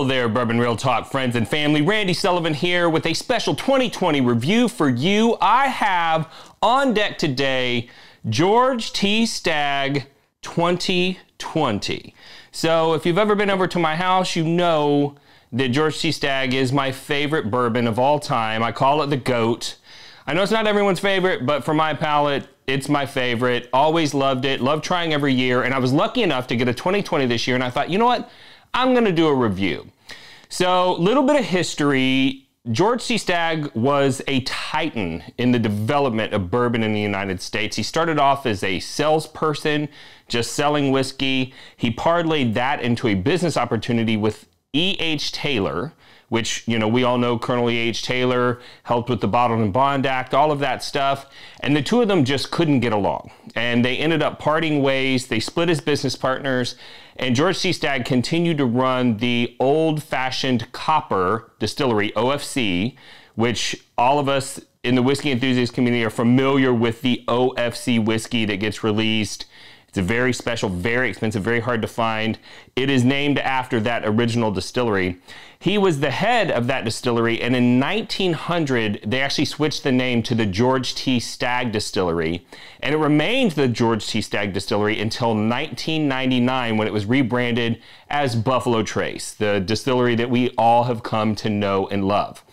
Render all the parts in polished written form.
Hello there, Bourbon Real Talk friends and family. Randy Sullivan here with a special 2020 review for you. I have on deck today George T Stagg 2020. So if you've ever been over to my house, you know that George T Stagg is my favorite bourbon of all time. I call it the GOAT. I know it's not everyone's favorite, but for my palate, it's my favorite. Always loved it, loved trying every year, and I was lucky enough to get a 2020 this year, and I thought, you know what? I'm gonna do a review. So, little bit of history. George T Stagg was a titan in the development of bourbon in the United States. He started off as a salesperson, just selling whiskey. He parlayed that into a business opportunity with E.H. Taylor, which, you know, we all know Colonel E.H. Taylor helped with the Bottled and Bond Act, all of that stuff. And the two of them just couldn't get along. And they ended up parting ways. They split as business partners. And George T Stagg continued to run the old-fashioned copper distillery, OFC, which all of us in the whiskey enthusiast community are familiar with the OFC whiskey that gets released. It's a very special, very expensive, very hard to find. It is named after that original distillery. He was the head of that distillery, and in 1900, they actually switched the name to the George T Stagg Distillery, and it remained the George T Stagg Distillery until 1999 when it was rebranded as Buffalo Trace, the distillery that we all have come to know and love.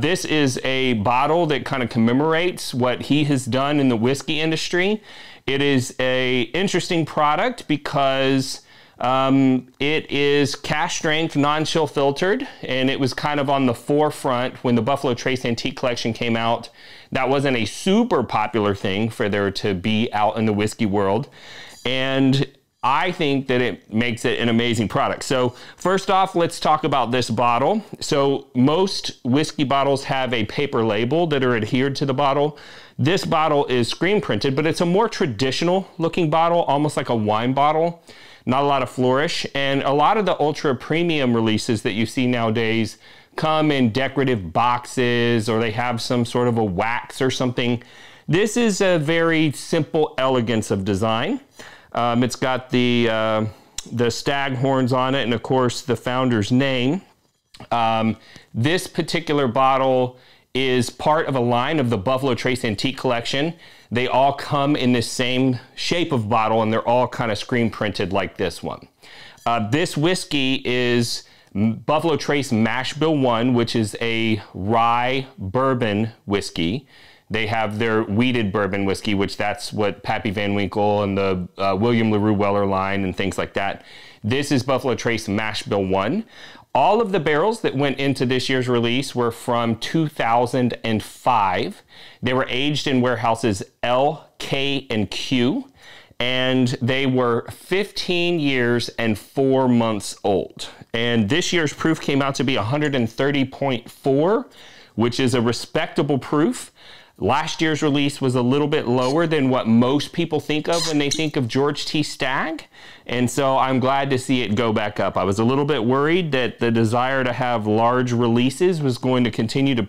This is a bottle that kind of commemorates what he has done in the whiskey industry. It is an interesting product because it is cask strength, non-chill filtered, and it was kind of on the forefront when the Buffalo Trace Antique Collection came out. That wasn't a super popular thing for there to be out in the whiskey world, and I think that it makes it an amazing product. So first off, let's talk about this bottle. So most whiskey bottles have a paper label that are adhered to the bottle. This bottle is screen printed, but it's a more traditional looking bottle, almost like a wine bottle. Not a lot of flourish. And a lot of the ultra premium releases that you see nowadays come in decorative boxes, or they have some sort of a wax or something. This is a very simple elegance of design. It's got the stag horns on it, and of course the founder's name. This particular bottle is part of a line of the Buffalo Trace Antique Collection. They all come in the same shape of bottle, and they're all kind of screen printed like this one. This whiskey is Buffalo Trace Mash Bill 1, which is a rye bourbon whiskey. They have their wheated bourbon whiskey, which that's what Pappy Van Winkle and the William LaRue Weller line and things like that. This is Buffalo Trace Mash Bill 1. All of the barrels that went into this year's release were from 2005. They were aged in warehouses L, K, and Q, and they were 15 years and 4 months old. And this year's proof came out to be 130.4, which is a respectable proof. Last year's release was a little bit lower than what most people think of when they think of George T Stagg, and so I'm glad to see it go back up. I was a little bit worried that the desire to have large releases was going to continue to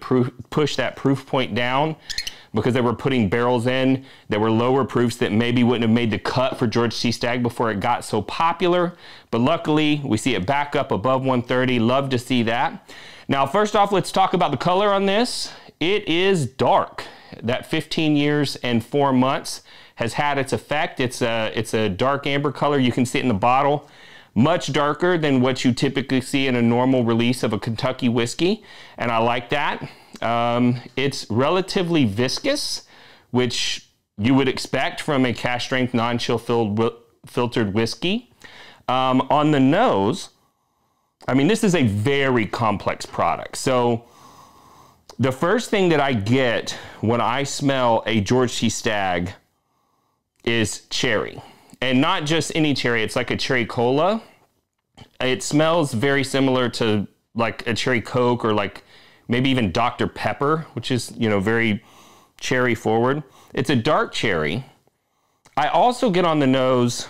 push that proof point down, because they were putting barrels in that were lower proofs that maybe wouldn't have made the cut for George T Stagg before it got so popular. But luckily, we see it back up above 130. Love to see that. Now, first off, let's talk about the color on this. It is dark. That 15 years and 4 months has had its effect. It's a dark amber color. You can see it in the bottle. Much darker than what you typically see in a normal release of a Kentucky whiskey, and I like that. It's relatively viscous, which you would expect from a cask strength, non-chill filtered whiskey. On the nose, I mean, this is a very complex product. So the first thing that I get when I smell a George T Stagg is cherry. And not just any cherry, it's like a cherry cola. It smells very similar to like a cherry Coke, or like maybe even Dr. Pepper, which is, you know, very cherry forward. It's a dark cherry. I also get on the nose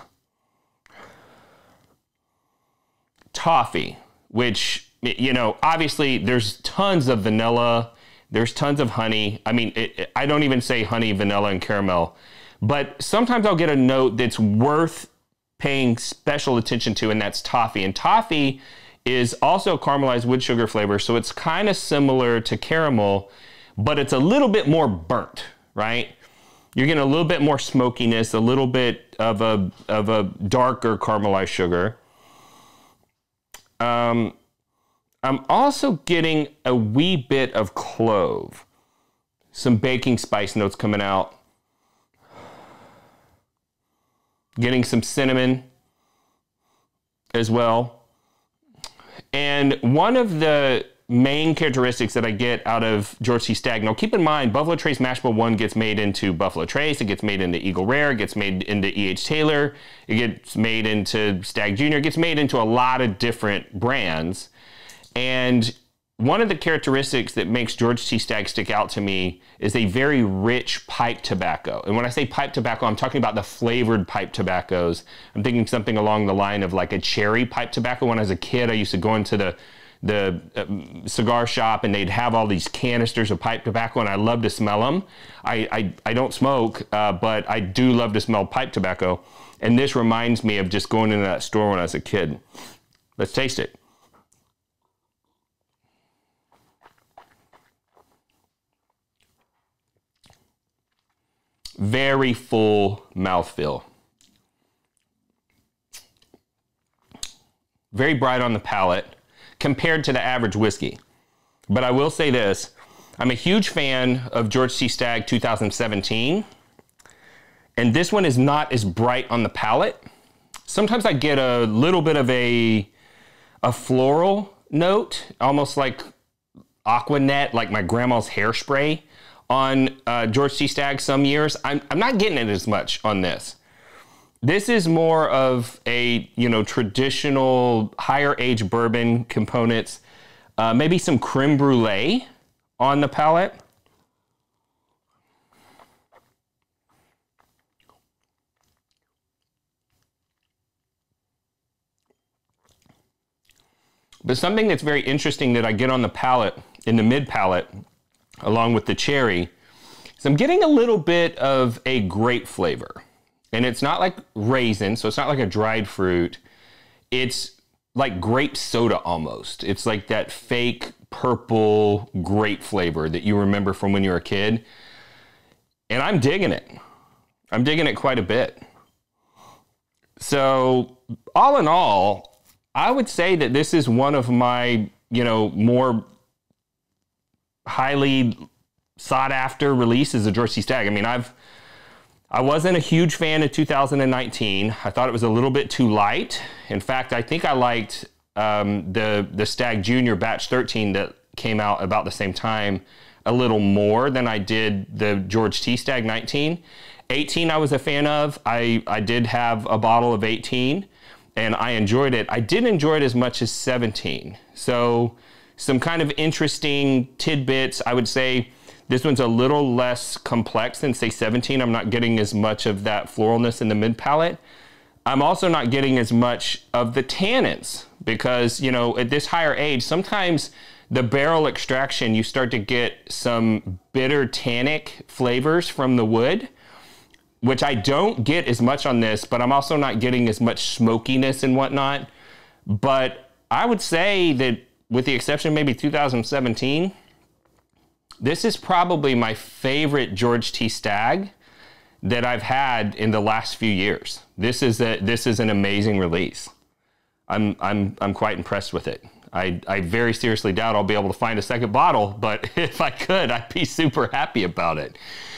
toffee, which, you know, obviously there's tons of vanilla, there's tons of honey. I mean, I don't even say honey, vanilla, and caramel, but sometimes I'll get a note that's worth paying special attention to, and that's toffee. And toffee is also caramelized wood sugar flavor. So it's kind of similar to caramel, but it's a little bit more burnt, right? You're getting a little bit more smokiness, a little bit of a darker caramelized sugar. I'm also getting a wee bit of clove, some baking spice notes coming out. Getting some cinnamon as well. And one of the main characteristics that I get out of George T Stagg, now keep in mind, Buffalo Trace Mash Bill 1 gets made into Buffalo Trace, it gets made into Eagle Rare, it gets made into E.H. Taylor, it gets made into Stagg Jr., it gets made into a lot of different brands. And one of the characteristics that makes George T Stagg stick out to me is a very rich pipe tobacco. And when I say pipe tobacco, I'm talking about the flavored pipe tobaccos. I'm thinking something along the line of like a cherry pipe tobacco. When I was a kid, I used to go into the cigar shop and they'd have all these canisters of pipe tobacco, and I love to smell them. I don't smoke, but I do love to smell pipe tobacco. And this reminds me of just going into that store when I was a kid. Let's taste it. Very full mouthfeel. Very bright on the palate compared to the average whiskey. But I will say this, I'm a huge fan of George T Stagg 2017, and this one is not as bright on the palate. Sometimes I get a little bit of a floral note, almost like Aquanet, like my grandma's hairspray on George T Stagg some years. I'm not getting it as much on this. This is more of a, traditional higher age bourbon components, maybe some creme brulee on the palate. But something that's very interesting that I get on the palate, in the mid palate, along with the cherry, so I'm getting a little bit of a grape flavor. And it's not like raisin, so it's not like a dried fruit. It's like grape soda almost. It's like that fake purple grape flavor that you remember from when you were a kid. And I'm digging it. I'm digging it quite a bit. So all in all, I would say that this is one of my, more highly sought after releases of George T Stagg. I mean, I wasn't a huge fan of 2019. I thought it was a little bit too light. In fact, I think I liked the Stagg Jr. Batch 13 that came out about the same time a little more than I did the George T Stagg 19. 18 I was a fan of. I did have a bottle of 18 and I enjoyed it. I didn't enjoy it as much as 17. So some kind of interesting tidbits. I would say this one's a little less complex than, say, 17. I'm not getting as much of that floralness in the mid palate. I'm also not getting as much of the tannins because, at this higher age, sometimes the barrel extraction, you start to get some bitter tannic flavors from the wood, which I don't get as much on this, but I'm also not getting as much smokiness and whatnot. But I would say that with the exception of maybe 2017, this is probably my favorite George T Stagg that I've had in the last few years. This is an amazing release. I'm quite impressed with it. I very seriously doubt I'll be able to find a second bottle, but if I could, I'd be super happy about it.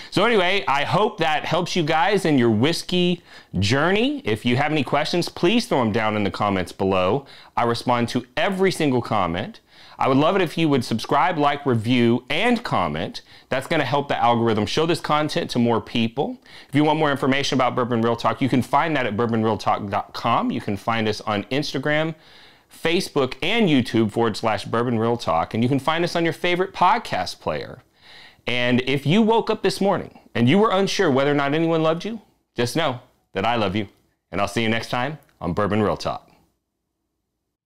So anyway, I hope that helps you guys in your whiskey journey. If you have any questions, please throw them down in the comments below. I respond to every single comment. I would love it if you would subscribe, like, review, and comment. That's going to help the algorithm show this content to more people. If you want more information about Bourbon Real Talk, you can find that at bourbonrealtalk.com. You can find us on Instagram, Facebook, and YouTube /Bourbon Real Talk. And you can find us on your favorite podcast player. And if you woke up this morning and you were unsure whether or not anyone loved you, just know that I love you. And I'll see you next time on Bourbon Real Talk.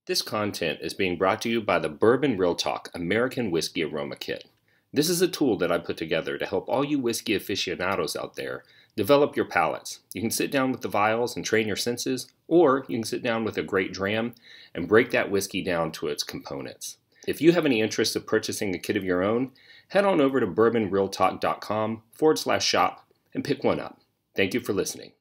This content is being brought to you by the Bourbon Real Talk American Whiskey Aroma Kit. This is a tool that I put together to help all you whiskey aficionados out there Develop your palates. You can sit down with the vials and train your senses, or you can sit down with a great dram and break that whiskey down to its components. If you have any interest of purchasing a kit of your own, head on over to bourbonrealtalk.com/shop and pick one up. Thank you for listening.